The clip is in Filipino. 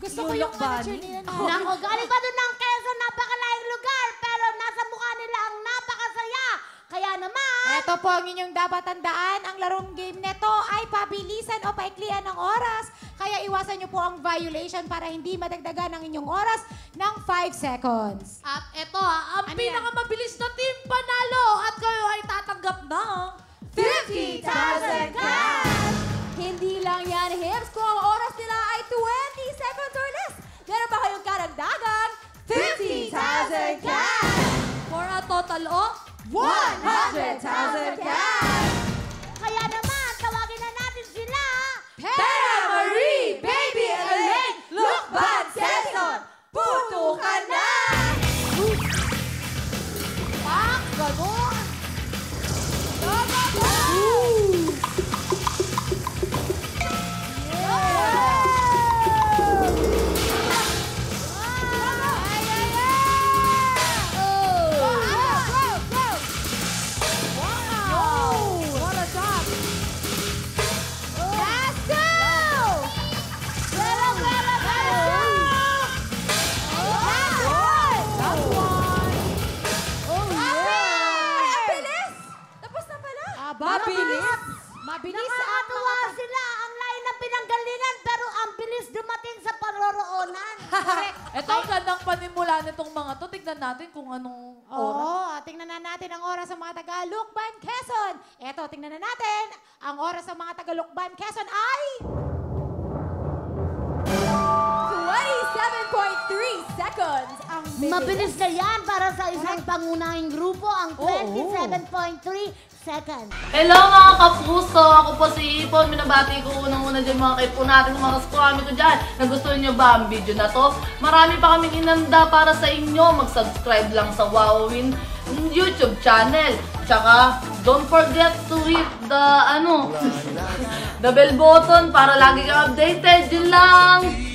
Gusto ko yung manager nila. Nako, galing pa doon ng Quezon, napakalayang lugar, pero nasa mukha nila ang napakasaya. Kaya naman... Ito po ang inyong dapat tandaan. Ang larong game neto ay pabilisan o paiklian ng oras. Kaya iwasan nyo po ang violation para hindi madagdagan ang inyong oras ng 5 seconds. At ito ang pinakamabilis na team panalo. At kayo ay tatanggap ng 50,000 cash! Hindi lang yan, Hips. Kung ang oras nila ay 20 seconds or less, meron pa kayong karagdagang 50,000 cash! for a total of 100,000 cash! Kaya naman, tawagin na natin sila! Pera Marie, Baby Elaine, Lukban, Quezon, putukan na! Pak! Ganon! Go, go, go! Mabilis Nakakatuwa sila. Ang layo ng pinanggalingan, pero ang bilis dumating sa paroroonan. Ito ang gandang panimula nitong mga to. Tignan natin kung anong oras. Oo, tingnan na natin ang oras ng mga taga-Lukban, Quezon. Eto, tingnan na natin. Ang oras ng mga taga-Lukban, Quezon ay... 27.3 seconds ang bilis. Mabilis na yan para sa isang pangunahing grupo, ang 27.3 seconds. Hello mga kapuso! Ako po si Ipon. Minabati ko unang-una dyan mga kaipo natin, mga kaskwami ko dyan. Nagustuhan nyo ba ang video na to? Marami pa kaming inanda para sa inyo. Mag-subscribe lang sa Wowin YouTube channel. Tsaka, don't forget to hit the, the bell button para lagi kang updated. Yun lang!